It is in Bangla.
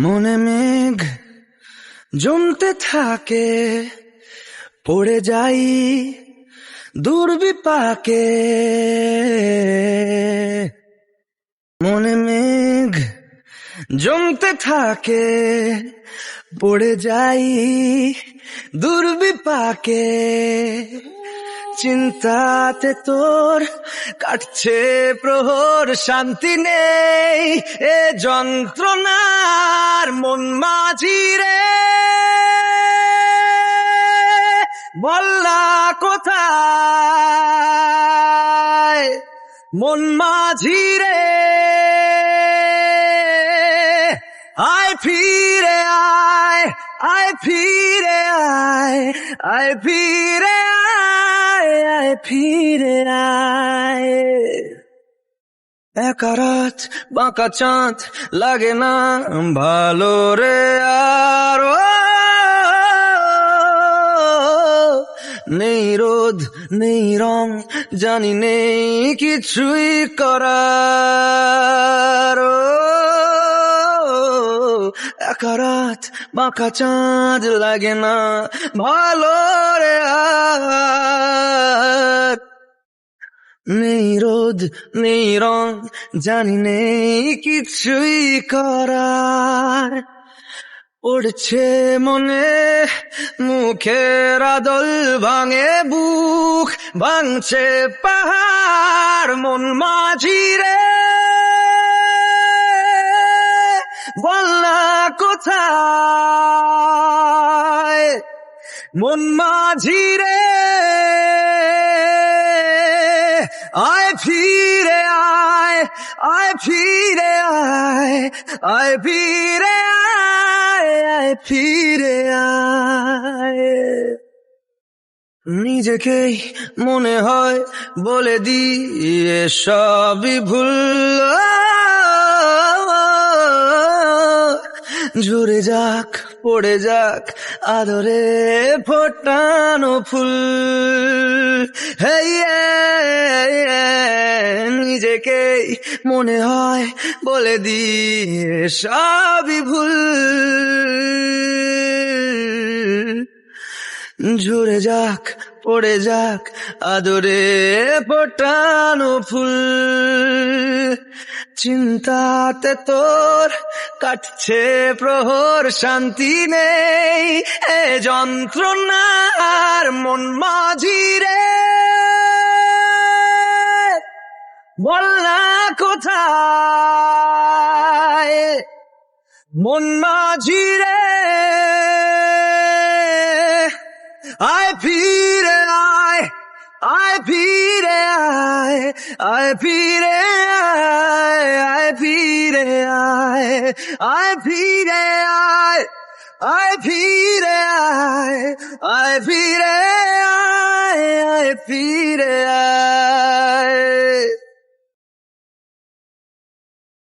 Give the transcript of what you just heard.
মনে মেঘ জমতে থাকে, পড়ে যাই দুর্বিপাকে। মনে মেঘ জমতে থাকে, পড়ে যাই দুর্বিপাকে। চিন্তাতে তোর কাটছে প্রহর, শান্তি নেই এ যন্ত্রণার মন মাঝি রে। বললা কোথায় মন মাঝি রে, আয় ফিরে আয়, আয় ফিরে আয়, আয় ফিরে আয়, আয় ফিরে আয়। একা রাত বাঁকা চাঁদ লাগে না ভালো রে আর, নেই রোদ নেই রং, জানি নেই কিছুই করার। একা রাত বাঁকা চাঁদ লাগে না ভালো রে আর, নেই রোদ নেই রং, জানি নেই কিছুই করার। পড়ছে মনে মুখের আদল, ভাঙে বুক ভাঙছে পাহাড় মন মাঝি রে। বলনা কোথায় মন মাঝি রে, আয় ফিরে আয়, আয় ফিরে আয়, আয় ফিরে আয়, আয় ফিরে আয়। নিজেকেই মনে হয় বলে দিয়ে সবই ভুল, ঝরে যাক পড়ে যাক আদরে ফোটানো ফুল। নিজেকেই মনে হয় বলে দিয়ে সবই ভুল, ঝরে যাক পড়ে যাক আদরে ফোটানো ফুল। চিন্তাতে তোর কাটছে প্রহর, শান্তি নেই এ যন্ত্রণার মন মাঝি রে। বলনা কোথায় মন মাঝি রে, আয় ফিরে আয়, আয় ফিরে আয়, আয় ফিরে আয়, আয় ফিরে আয়, আয় ফিরে আয়, আয় ফিরে আয়, আয় ফিরে আয়, আয় ফিরে আয়।